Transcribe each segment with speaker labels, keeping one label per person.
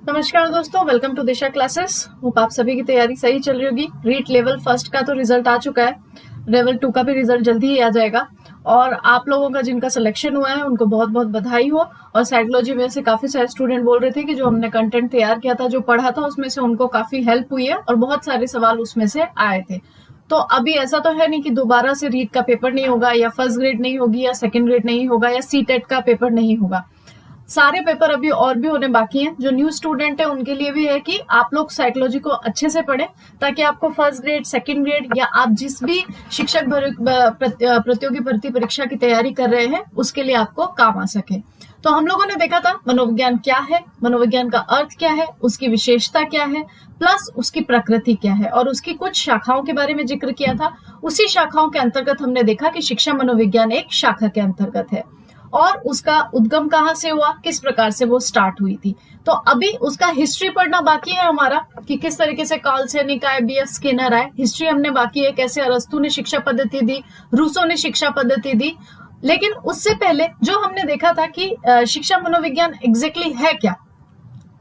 Speaker 1: नमस्कार दोस्तों, welcome to Disha classes. Hope आप सभी की तैयारी सही चल रही होगी। रीट लेवल फर्स्ट का तो रिजल्ट आ चुका है, लेवल 2 का भी रिजल्ट जल्दी ही आ जाएगा। और आप लोगों का जिनका सिलेक्शन हुआ है उनको बहुत बहुत बधाई हो। और साइकोलॉजी में से काफी सारे स्टूडेंट बोल रहे थे कि जो हमने कंटेंट तैयार किया था, जो पढ़ा था, उसमें से उनको काफी हेल्प हुई है और बहुत सारे सवाल उसमें से आए थे। तो अभी ऐसा तो है नहीं कि दोबारा से रीट का पेपर नहीं होगा, या फर्स्ट ग्रेड नहीं होगी, या सेकेंड ग्रेड नहीं होगा, या सीटेट का पेपर नहीं होगा। सारे पेपर अभी और भी होने बाकी हैं। जो न्यू स्टूडेंट है उनके लिए भी है कि आप लोग साइकोलॉजी को अच्छे से पढ़ें, ताकि आपको फर्स्ट ग्रेड, सेकंड ग्रेड, या आप जिस भी शिक्षक प्रतियोगी भर्ती परीक्षा की तैयारी कर रहे हैं उसके लिए आपको काम आ सके। तो हम लोगों ने देखा था मनोविज्ञान क्या है, मनोविज्ञान का अर्थ क्या है, उसकी विशेषता क्या है, प्लस उसकी प्रकृति क्या है, और उसकी कुछ शाखाओं के बारे में जिक्र किया था। उसी शाखाओं के अंतर्गत हमने देखा कि शिक्षा मनोविज्ञान एक शाखा के अंतर्गत है, और उसका उद्गम कहाँ से हुआ, किस प्रकार से वो स्टार्ट हुई थी। तो अभी उसका हिस्ट्री पढ़ना बाकी है हमारा, कि किस तरीके से कार्ल सेनिक आए, बी एफ स्किनर आए। हिस्ट्री हमने बाकी है, कैसे अरस्तु ने शिक्षा पद्धति दी, रूसो ने शिक्षा पद्धति दी। लेकिन उससे पहले जो हमने देखा था कि शिक्षा मनोविज्ञान एग्जैक्टली है क्या।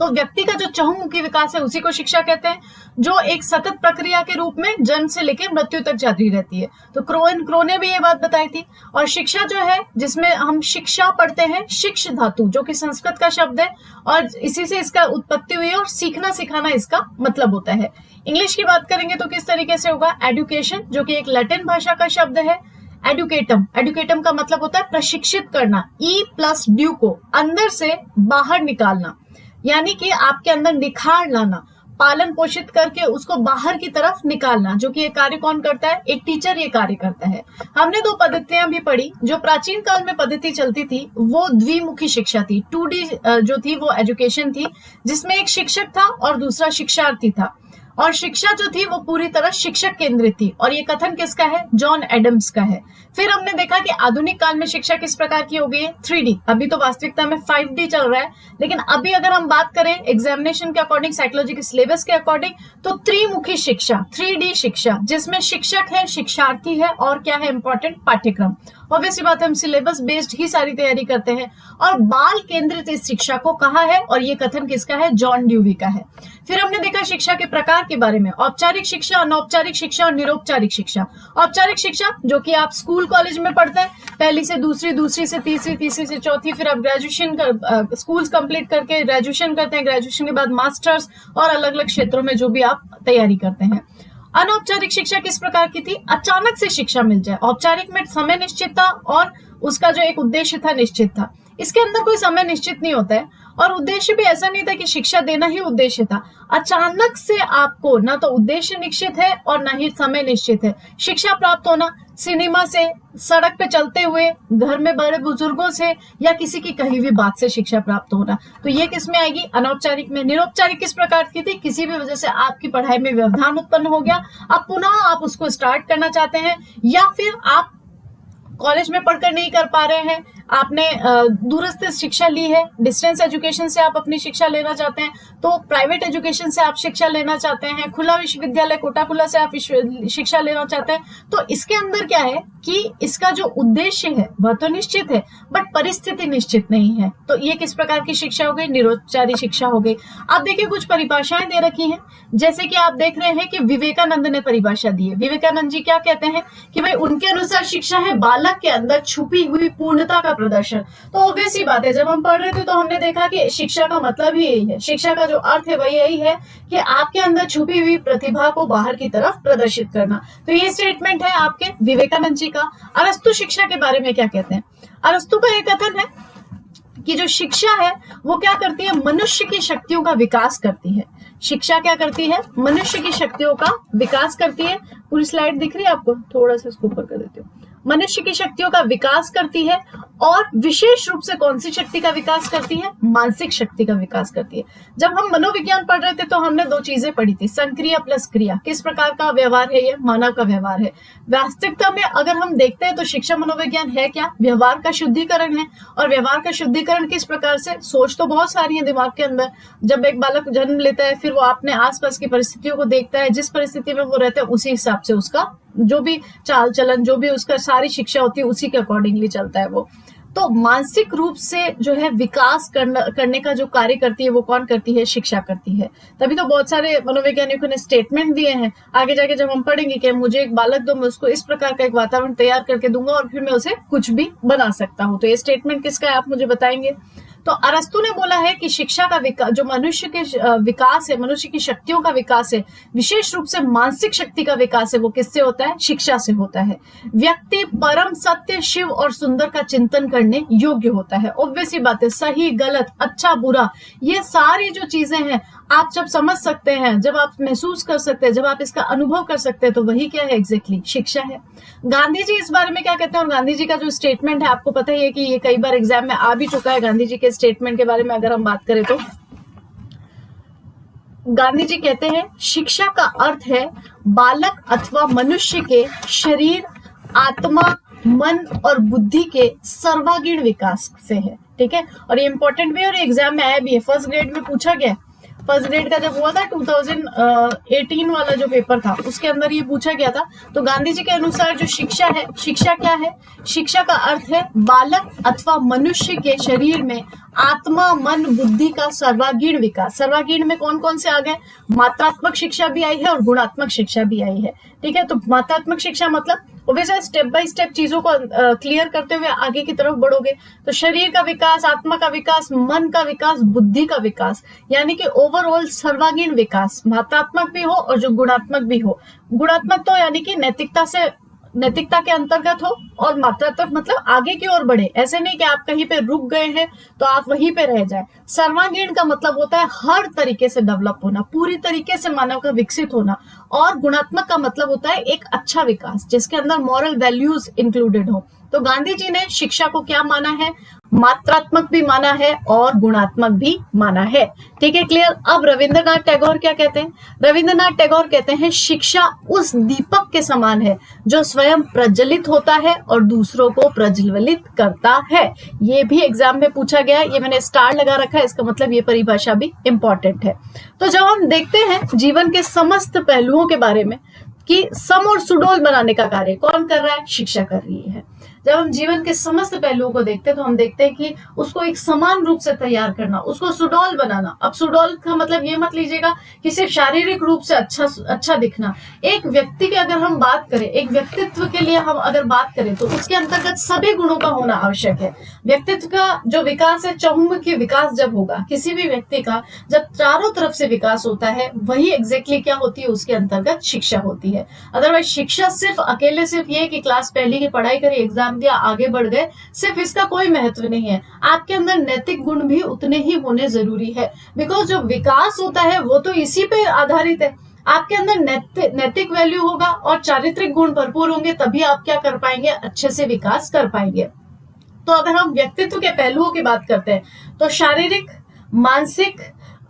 Speaker 1: तो व्यक्ति का जो चहुमुखी विकास है उसी को शिक्षा कहते हैं, जो एक सतत प्रक्रिया के रूप में जन्म से लेकर मृत्यु तक जारी रहती है। तो क्रो ने भी ये बात बताई थी। और शिक्षा जो है, जिसमें हम शिक्षा पढ़ते हैं, शिक्ष धातु जो कि संस्कृत का शब्द है, और इसी से इसका उत्पत्ति हुई है, और सीखना सिखाना इसका मतलब होता है। इंग्लिश की बात करेंगे तो किस तरीके से होगा, एडुकेशन, जो कि एक लैटिन भाषा का शब्द है। एडुकेटम, एडुकेटम का मतलब होता है प्रशिक्षित करना, ई प्लस ड्यू को अंदर से बाहर निकालना, यानी कि आपके अंदर निखार लाना, पालन पोषित करके उसको बाहर की तरफ निकालना। जो कि ये कार्य कौन करता है, एक टीचर ये कार्य करता है। हमने दो पद्धतियां भी पढ़ी। जो प्राचीन काल में पद्धति चलती थी वो द्विमुखी शिक्षा थी, 2D जो थी वो एजुकेशन थी, जिसमें एक शिक्षक था और दूसरा शिक्षार्थी था। और शिक्षा जो थी वो पूरी तरह शिक्षक केंद्रित थी। और ये कथन किसका है, जॉन एडम्स का है। फिर हमने देखा कि आधुनिक काल में शिक्षा किस प्रकार की हो गई है, 3D। अभी तो वास्तविकता में 5D चल रहा है, लेकिन अभी अगर हम बात करें एग्जामिनेशन के अकॉर्डिंग, साइकोलॉजी के सिलेबस के अकॉर्डिंग, तो त्रिमुखी शिक्षा, 3D शिक्षा, जिसमें शिक्षक है, शिक्षार्थी है, और क्या है इंपॉर्टेंट, पाठ्यक्रम। ऑब्वियसली बात है, हम सिलेबस बेस्ड ही सारी तैयारी करते हैं। और बाल केंद्रित इस शिक्षा को कहा है, और ये कथन किसका है, जॉन ड्यूवी का है। फिर हमने देखा शिक्षा के प्रकार के बारे में, औपचारिक शिक्षा, अनौपचारिक शिक्षा और निरौपचारिक शिक्षा। औपचारिक शिक्षा जो कि आप स्कूल कॉलेज में पढ़ते हैं, पहली से दूसरी, दूसरी से तीसरी, तीसरी से चौथी, फिर आप ग्रेजुएशन कर स्कूल्स कंप्लीट करके ग्रेजुएशन करते हैं, ग्रेजुएशन के बाद मास्टर्स, और अलग अलग क्षेत्रों में जो भी आप तैयारी करते हैं। अनौपचारिक शिक्षा किस प्रकार की थी, अचानक से शिक्षा मिल जाए। औपचारिक में समय निश्चित था और उसका जो एक उद्देश्य था निश्चित था। इसके अंदर कोई समय निश्चित नहीं होता है, और उद्देश्य भी ऐसा नहीं था कि शिक्षा देना ही उद्देश्य था। अचानक से आपको ना तो उद्देश्य निश्चित है और ना ही समय निश्चित है। शिक्षा प्राप्त होना सिनेमा से, सड़क पे चलते हुए, घर में बड़े बुजुर्गों से, या किसी की कही हुई बात से शिक्षा प्राप्त होना। तो ये किस में आएगी, अनौपचारिक में। निरौपचारिक किस प्रकार की थी, किसी भी वजह से आपकी पढ़ाई में व्यवधान उत्पन्न हो गया, अब पुनः आप उसको स्टार्ट करना चाहते हैं, या फिर आप कॉलेज में पढ़कर नहीं कर पा रहे हैं, आपने दूरस्थ शिक्षा ली है, डिस्टेंस एजुकेशन से आप अपनी शिक्षा लेना चाहते हैं, तो प्राइवेट एजुकेशन से आप शिक्षा लेना चाहते हैं, खुला विश्वविद्यालय कोटा खुला से आप शिक्षा लेना चाहते हैं। तो इसके अंदर क्या है कि इसका जो उद्देश्य है वह तो निश्चित है, बट परिस्थिति निश्चित नहीं है। तो ये किस प्रकार की शिक्षा हो गई, निरौपचारिक शिक्षा हो गई। आप देखिए कुछ परिभाषाएं दे रखी हैं, जैसे कि आप देख रहे हैं कि विवेकानंद ने परिभाषा दी है। विवेकानंद जी क्या कहते हैं कि भाई उनके अनुसार शिक्षा है बालक के अंदर छुपी हुई पूर्णता का प्रदर्शन। तो ऑब्वियस सी बात है, जब हम पढ़ रहे थे तो हमने देखा कि शिक्षा का मतलब ही यही है, शिक्षा का जो अर्थ है वही यही है कि आपके अंदर छुपी हुई प्रतिभा को बाहर की तरफ प्रदर्शित करना। तो ये स्टेटमेंट है आपके विवेकानंद जी का। अरस्तु शिक्षा के बारे में क्या कहते हैं, अरस्तु का एक कथन है कि जो शिक्षा है वो क्या करती है, मनुष्य की शक्तियों का विकास करती है। शिक्षा क्या करती है, मनुष्य की शक्तियों का विकास करती है। पूरी स्लाइड दिख रही है आपको, थोड़ा सा इसको ऊपर कर देती हूँ। मनुष्य की शक्तियों का विकास करती है, और विशेष रूप से कौन सी शक्ति का विकास करती है, मानसिक शक्ति का विकास करती है। जब हम मनोविज्ञान पढ़ रहे थे तो हमने दो चीजें पढ़ी थी, संक्रिया प्लस क्रिया। किस प्रकार का व्यवहार है, ये मानव का व्यवहार है। वास्तविकता में अगर हम देखते हैं तो शिक्षा मनोविज्ञान है क्या, व्यवहार का शुद्धिकरण है। और व्यवहार का शुद्धिकरण किस प्रकार से, सोच तो बहुत सारी है दिमाग के अंदर। जब एक बालक जन्म लेता है, फिर वो अपने आसपास की परिस्थितियों को देखता है, जिस परिस्थिति में वो रहता है उसी हिसाब से उसका जो भी चाल चलन, जो भी उसका सारी शिक्षा होती है उसी के अकॉर्डिंगली चलता है वो। तो मानसिक रूप से जो है विकास करने का जो कार्य करती है वो कौन करती है? शिक्षा करती है। तभी तो बहुत सारे मनोवैज्ञानिकों ने स्टेटमेंट दिए हैं, आगे जाके जब हम पढ़ेंगे कि मुझे एक बालक दो, मैं उसको इस प्रकार का एक वातावरण तैयार करके दूंगा और फिर मैं उसे कुछ भी बना सकता हूँ। तो ये स्टेटमेंट किसका है, आप मुझे बताएंगे। तो अरस्तु ने बोला है कि शिक्षा का विकास, जो मनुष्य के विकास है, मनुष्य की शक्तियों का विकास है, विशेष रूप से मानसिक शक्ति का विकास है, वो किससे होता है? शिक्षा से होता है। व्यक्ति परम सत्य, शिव और सुंदर का चिंतन करने योग्य होता है। ऑब्वियसली बात है, सही गलत, अच्छा बुरा, ये सारी जो चीजें हैं आप जब समझ सकते हैं, जब आप महसूस कर सकते हैं, जब आप इसका अनुभव कर सकते हैं, तो वही क्या है? एग्जैक्टली शिक्षा है। गांधी जी इस बारे में क्या कहते हैं, और गांधी जी का जो स्टेटमेंट है आपको पता ही है कि ये कई बार एग्जाम में आ भी चुका है। गांधी जी के स्टेटमेंट के बारे में अगर हम बात करें तो गांधी जी कहते हैं, शिक्षा का अर्थ है बालक अथवा मनुष्य के शरीर, आत्मा, मन और बुद्धि के सर्वांगीण विकास से है। ठीक है, और ये इंपॉर्टेंट भी है और एग्जाम में आया भी है, फर्स्ट ग्रेड में पूछा गया। फर्स्ट ग्रेड का जब हुआ था 2018 वाला जो पेपर था उसके अंदर ये पूछा गया था। तो गांधी जी के अनुसार जो शिक्षा है, शिक्षा क्या है? शिक्षा का अर्थ है बालक अथवा मनुष्य के शरीर में आत्मा, मन, बुद्धि का सर्वांगीण विकास। सर्वांगीण में कौन कौन से आ गए? मात्रात्मक शिक्षा भी आई है और गुणात्मक शिक्षा भी आई है। ठीक है, तो मात्रात्मक शिक्षा मतलब वैसे स्टेप बाय स्टेप चीजों को क्लियर करते हुए आगे की तरफ बढ़ोगे। तो शरीर का विकास, आत्मा का विकास, मन का विकास, बुद्धि का विकास, यानी कि ओवरऑल सर्वांगीण विकास, मात्रात्मक भी हो और जो गुणात्मक भी हो। गुणात्मक तो यानी कि नैतिकता के अंतर्गत हो, और मात्रात्मक मतलब आगे की ओर बढ़े। ऐसे नहीं कि आप कहीं पे रुक गए हैं तो आप वहीं पे रह जाए। सर्वांगीण का मतलब होता है हर तरीके से डेवलप होना, पूरी तरीके से मानव का विकसित होना। और गुणात्मक का मतलब होता है एक अच्छा विकास जिसके अंदर मॉरल वैल्यूज इंक्लूडेड हो। तो गांधी जी ने शिक्षा को क्या माना है? मात्रात्मक भी माना है और गुणात्मक भी माना है। ठीक है, क्लियर। अब रविंद्रनाथ टैगोर क्या कहते हैं? रविंद्रनाथ टैगोर कहते हैं, शिक्षा उस दीपक के समान है जो स्वयं प्रज्वलित होता है और दूसरों को प्रज्वलित करता है। ये भी एग्जाम में पूछा गया, ये मैंने स्टार लगा रखा है, इसका मतलब ये परिभाषा भी इंपॉर्टेंट है। तो जब हम देखते हैं जीवन के समस्त पहलुओं के बारे में कि सम और सुडौल बनाने का कार्य कौन कर रहा है? शिक्षा कर रही है। जब हम जीवन के समस्त पहलुओं को देखते हैं तो हम देखते हैं कि उसको एक समान रूप से तैयार करना, उसको सुडौल बनाना। अब सुडौल का मतलब ये मत लीजिएगा कि सिर्फ शारीरिक रूप से अच्छा दिखना। एक व्यक्ति की अगर हम बात करें, एक व्यक्तित्व के लिए हम अगर बात करें तो उसके अंतर्गत सभी गुणों का होना आवश्यक है। व्यक्तित्व का जो विकास है, चहुमुखी विकास जब होगा किसी भी व्यक्ति का, जब चारों तरफ से विकास होता है, वही एग्जैक्टली क्या होती है? उसके अंतर्गत शिक्षा होती है। अदरवाइज शिक्षा सिर्फ अकेले सिर्फ ये कि क्लास पहली की पढ़ाई करी, एग्जाम दिया, आगे बढ़ गए, सिर्फ इसका कोई महत्व नहीं है। आपके अंदर नैतिक गुण भी उतने ही होने जरूरी है, बिकॉज जो विकास होता है वो तो इसी पे आधारित है। आपके अंदर नैतिक वैल्यू होगा और चारित्रिक गुण भरपूर होंगे, तभी आप क्या कर पाएंगे? अच्छे से विकास कर पाएंगे। तो अगर हम व्यक्तित्व के पहलुओं की बात करते हैं तो शारीरिक, मानसिक,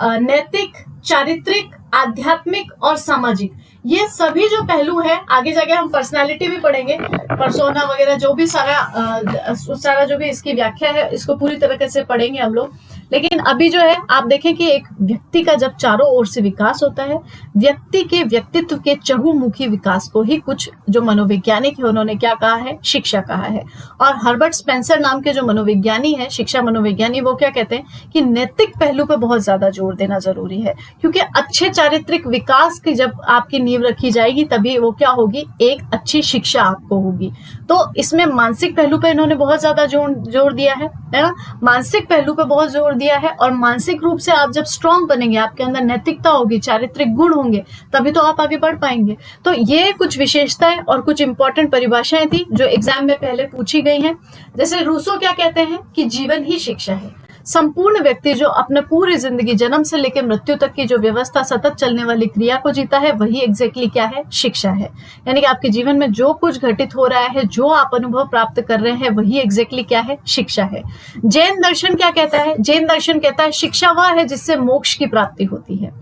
Speaker 1: नैतिक, चारित्रिक, आध्यात्मिक और सामाजिक, ये सभी जो पहलू है, आगे जाके हम पर्सनालिटी भी पढ़ेंगे, पर्सोना वगैरह, जो भी सारा जो भी इसकी व्याख्या है, इसको पूरी तरीके से पढ़ेंगे हम लोग। लेकिन अभी जो है आप देखें कि एक व्यक्ति का जब चारों ओर से विकास होता है, व्यक्ति के व्यक्तित्व के चहुमुखी विकास को ही कुछ जो मनोवैज्ञानिक है उन्होंने क्या कहा है? शिक्षा कहा है। और हर्बर्ट स्पेंसर नाम के जो मनोविज्ञानी है, शिक्षा मनोविज्ञानी, वो क्या कहते हैं कि नैतिक पहलू पर बहुत ज्यादा जोर देना जरूरी है, क्योंकि अच्छे चारित्रिक विकास की जब आपकी नींव रखी जाएगी तभी वो क्या होगी? एक अच्छी शिक्षा आपको होगी। तो इसमें मानसिक पहलू पे इन्होंने बहुत ज्यादा जोर दिया है ना, मानसिक पहलू पे बहुत जोर दिया है। और मानसिक रूप से आप जब स्ट्रांग बनेंगे, आपके अंदर नैतिकता होगी, चारित्रिक गुण होंगे, तभी तो आप आगे बढ़ पाएंगे। तो ये कुछ विशेषताएं और कुछ इंपॉर्टेंट परिभाषाएं थी जो एग्जाम में पहले पूछी गई हैं। जैसे रूसो क्या कहते हैं कि जीवन ही शिक्षा है। संपूर्ण व्यक्ति जो अपने पूरी जिंदगी, जन्म से लेकर मृत्यु तक की जो व्यवस्था, सतत चलने वाली क्रिया को जीता है, वही एग्जैक्टली क्या है? शिक्षा है। यानी कि आपके जीवन में जो कुछ घटित हो रहा है, जो आप अनुभव प्राप्त कर रहे हैं, वही एग्जैक्टली क्या है? शिक्षा है। जैन दर्शन क्या कहता है? जैन दर्शन कहता है शिक्षा वह है जिससे मोक्ष की प्राप्ति होती है।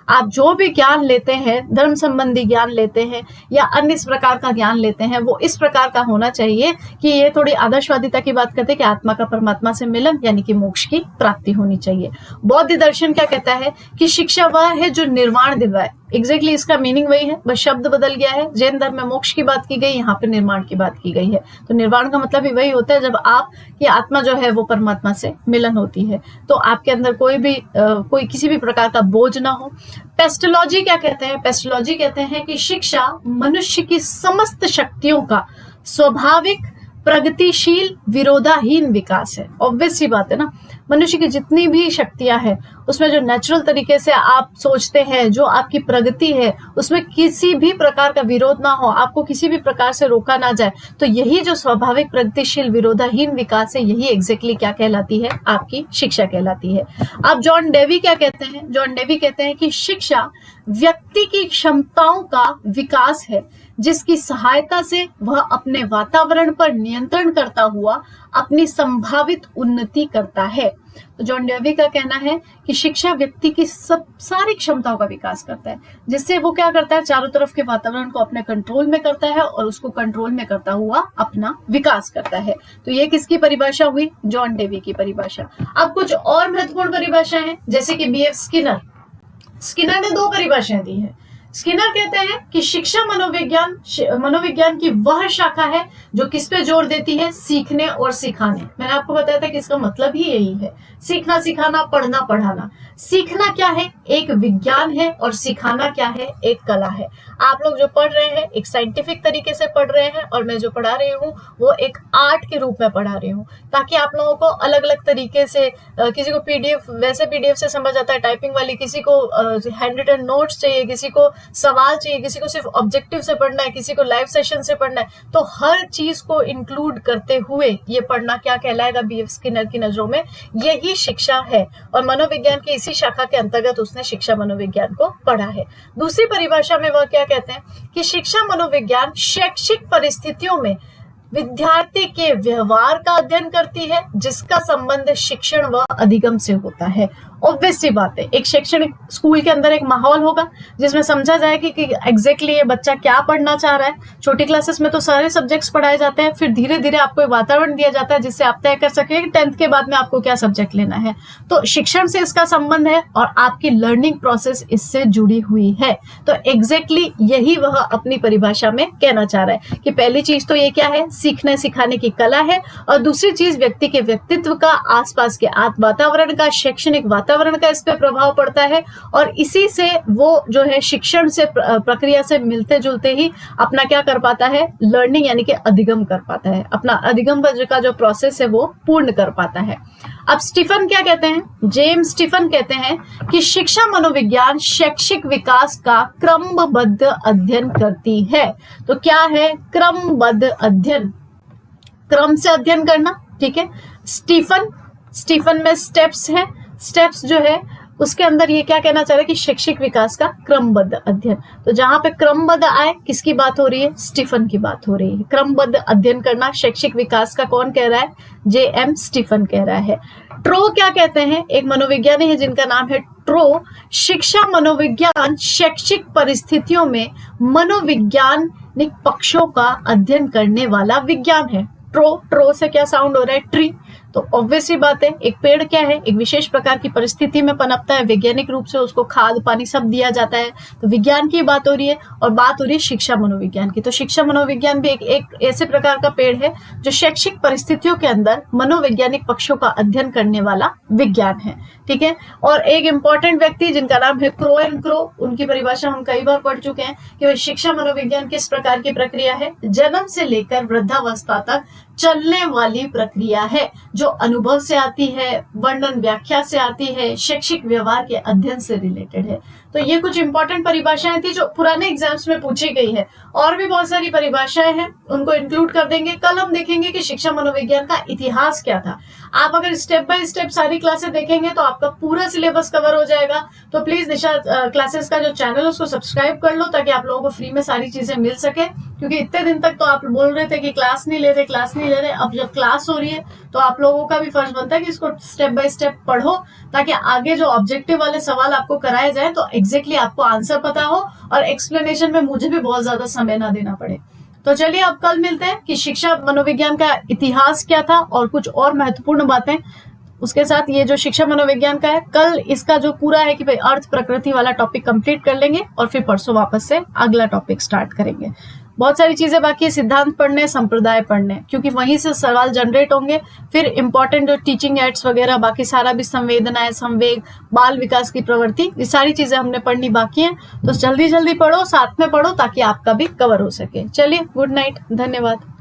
Speaker 1: आप जो भी ज्ञान लेते हैं, धर्म संबंधी ज्ञान लेते हैं या अन्य इस प्रकार का ज्ञान लेते हैं, वो इस प्रकार का होना चाहिए कि ये थोड़ी आदर्शवादिता की बात करते हैं कि आत्मा का परमात्मा से मिलन यानी कि मोक्ष की प्राप्ति होनी चाहिए। बौद्ध दर्शन क्या कहता है कि शिक्षा वह है जो निर्वाण दिलवाए। एग्जैक्टली इसका मीनिंग वही है, बस शब्द बदल गया है। जैन धर्म में मोक्ष की बात की गई, यहाँ पे निर्वाण की बात की गई है। तो निर्वाण का मतलब भी वही होता है जब आपकी आत्मा जो है वो परमात्मा से मिलन होती है, तो आपके अंदर कोई किसी भी प्रकार का बोझ ना हो। पेस्टोलॉजी क्या कहते हैं? पेस्टोलॉजी कहते हैं कि शिक्षा मनुष्य की समस्त शक्तियों का स्वाभाविक प्रगतिशील विरोधाहीन विकास है। ऑब्वियस सी बात है ना, मनुष्य की जितनी भी शक्तियां हैं उसमें जो नेचुरल तरीके से आप सोचते हैं, जो आपकी प्रगति है, उसमें किसी भी प्रकार का विरोध ना हो, आपको किसी भी प्रकार से रोका ना जाए, तो यही जो स्वाभाविक प्रगतिशील विरोधाहीन विकास है, यही एग्जैक्टली क्या कहलाती है? आपकी शिक्षा कहलाती है। अब जॉन डेवी क्या कहते हैं? जॉन डेवी कहते हैं कि शिक्षा व्यक्ति की क्षमताओं का विकास है, जिसकी सहायता से वह अपने वातावरण पर नियंत्रण करता हुआ अपनी संभावित उन्नति करता है। तो जॉन डेवी का कहना है कि शिक्षा व्यक्ति की सारी क्षमताओं का विकास करता है, जिससे वो क्या करता है? चारों तरफ के वातावरण को अपने कंट्रोल में करता है और उसको कंट्रोल में करता हुआ अपना विकास करता है। तो ये किसकी परिभाषा हुई? जॉन डेवी की परिभाषा। अब कुछ और महत्वपूर्ण परिभाषाएं हैं, जैसे कि B.F. स्किनर ने 2 परिभाषाएं दी है। स्किनर कहते हैं कि शिक्षा मनोविज्ञान की वह शाखा है जो किस पे जोर देती है? सीखने और सिखाने। मैंने आपको बताया था कि इसका मतलब ही यही है, सीखना, सिखाना, पढ़ना, पढ़ाना। सीखना क्या है? एक विज्ञान है, और सिखाना क्या है? एक कला है। आप लोग जो पढ़ रहे हैं एक साइंटिफिक तरीके से पढ़ रहे हैं, और मैं जो पढ़ा रही हूँ वो एक आर्ट के रूप में पढ़ा रही हूँ, ताकि आप लोगों को अलग अलग तरीके से, किसी को पीडीएफ, वैसे पीडीएफ से समझ आता है टाइपिंग वाली, किसी को हैंड रिटन नोट्स चाहिए, किसी को सवाल चाहिए, किसी को सिर्फ ऑब्जेक्टिव से पढ़ना है, किसी को लाइव सेशन से पढ़ना है। तो हर चीज को इंक्लूड करते हुए ये पढ़ना क्या कहलाएगा? B.F. स्किनर की नजरों में यही शिक्षा है, और मनोविज्ञान की इसी शाखा के अंतर्गत उसने शिक्षा मनोविज्ञान को पढ़ा है। दूसरी परिभाषा में वह क्या कहते हैं कि शिक्षा मनोविज्ञान शैक्षिक परिस्थितियों में विद्यार्थी के व्यवहार का अध्ययन करती है, जिसका संबंध शिक्षण व अधिगम से होता है। ऑब्वियस सी बात है, एक शैक्षणिक स्कूल के अंदर एक माहौल होगा जिसमें समझा जाए कि एग्जैक्टली ये बच्चा क्या पढ़ना चाह रहा है। छोटी क्लासेस में तो सारे सब्जेक्ट्स पढ़ाए जाते हैं, फिर धीरे धीरे आपको वातावरण दिया जाता है जिससे आप तय कर सके कि 10th के बाद में आपको क्या सब्जेक्ट लेना है। तो शिक्षण से इसका संबंध है और आपकी लर्निंग प्रोसेस इससे जुड़ी हुई है। तो एग्जैक्टली यही वह अपनी परिभाषा में कहना चाह रहा है कि पहली चीज तो ये क्या है? सीखने सिखाने की कला है, और दूसरी चीज व्यक्ति के व्यक्तित्व का, आसपास के वातावरण का, शैक्षणिक वातावरण का इस पे प्रभाव पड़ता है, और इसी से वो जो है शिक्षण से प्रक्रिया से मिलते जुलते ही अपना क्या कर पाता है? लर्निंग यानी कि अधिगम कर पाता है, अपना अधिगम का जो प्रोसेस है वो पूर्ण कर पाता है। अब स्टीफन क्या कहते हैं? जेम्स स्टीफन कहते हैं कि शिक्षा मनोविज्ञान शैक्षिक विकास का क्रमबद्ध अध्ययन करती है। तो क्या है क्रमबद्ध अध्ययन? क्रम से अध्ययन करना, ठीक है। स्टीफन में स्टेप्स है, स्टेप्स जो है उसके अंदर ये क्या कहना चाह रहे हैं कि शैक्षिक विकास का क्रमबद्ध अध्ययन। तो जहां पे क्रमबद्ध आए, किसकी बात हो रही है? स्टीफन की बात हो रही है। क्रमबद्ध अध्ययन करना शैक्षिक विकास का कौन कह रहा है? J.M. स्टीफन कह रहा है। ट्रो क्या कहते हैं? एक मनोविज्ञानी है जिनका नाम है ट्रो। शिक्षा मनोविज्ञान शैक्षिक परिस्थितियों में मनोविज्ञानिक पक्षों का अध्ययन करने वाला विज्ञान है। ट्रो से क्या साउंड हो रहा है? ट्री। तो ऑब्वियस ही बात है, एक पेड़ क्या है? एक विशेष प्रकार की परिस्थिति में पनपता है, वैज्ञानिक रूप से उसको खाद पानी सब दिया जाता है। तो विज्ञान की बात हो रही है, और बात हो रही है शिक्षा मनोविज्ञान की। तो शिक्षा मनोविज्ञान भी एक ऐसे प्रकार का पेड़ है जो शैक्षिक परिस्थितियों के अंदर मनोवैज्ञानिक पक्षों का अध्ययन करने वाला विज्ञान है, ठीक है। और एक इंपॉर्टेंट व्यक्ति जिनका नाम है क्रो एंड क्रो, उनकी परिभाषा हम कई बार पढ़ चुके हैं कि वह शिक्षा मनोविज्ञान किस प्रकार की प्रक्रिया है? जन्म से लेकर वृद्धावस्था तक चलने वाली प्रक्रिया है, जो अनुभव से आती है, वर्णन व्याख्या से आती है, शैक्षिक व्यवहार के अध्ययन से रिलेटेड है। तो ये कुछ इंपॉर्टेंट परिभाषाएं थी जो पुराने एग्जाम्स में पूछी गई है। और भी बहुत सारी परिभाषाएं हैं, उनको इंक्लूड कर देंगे। कल हम देखेंगे कि शिक्षा मनोविज्ञान का इतिहास क्या था। आप अगर स्टेप बाय स्टेप सारी क्लासेस देखेंगे तो आपका पूरा सिलेबस कवर हो जाएगा। तो प्लीज दिशा क्लासेस का जो चैनल उसको सब्सक्राइब कर लो, ताकि आप लोगों को फ्री में सारी चीजें मिल सके। क्योंकि इतने दिन तक तो आप बोल रहे थे कि क्लास नहीं ले रहे, अब जब क्लास हो रही है तो आप लोगों का भी फर्ज बनता है कि इसको स्टेप बाय स्टेप पढ़ो, ताकि आगे जो ऑब्जेक्टिव वाले सवाल आपको कराए जाए तो एग्जैक्टली आपको आंसर पता हो, और एक्सप्लेनेशन में मुझे भी बहुत ज्यादा समय ना देना पड़े। तो चलिए अब कल मिलते हैं कि शिक्षा मनोविज्ञान का इतिहास क्या था और कुछ और महत्वपूर्ण बातें। उसके साथ ये जो शिक्षा मनोविज्ञान का है, कल इसका जो पूरा है कि भाई अर्थ प्रकृति वाला टॉपिक कंप्लीट कर लेंगे और फिर परसों वापस से अगला टॉपिक स्टार्ट करेंगे। बहुत सारी चीजें बाकी है, सिद्धांत पढ़ने, संप्रदाय पढ़ने, क्योंकि वहीं से सवाल जनरेट होंगे। फिर इंपॉर्टेंट जो टीचिंग एड्स वगैरह, बाकी सारा भी संवेदनाएं, संवेग, बाल विकास की प्रवृत्ति, ये सारी चीजें हमने पढ़नी बाकी है। तो जल्दी जल्दी पढ़ो, साथ में पढ़ो ताकि आपका भी कवर हो सके। चलिए, गुड नाइट, धन्यवाद।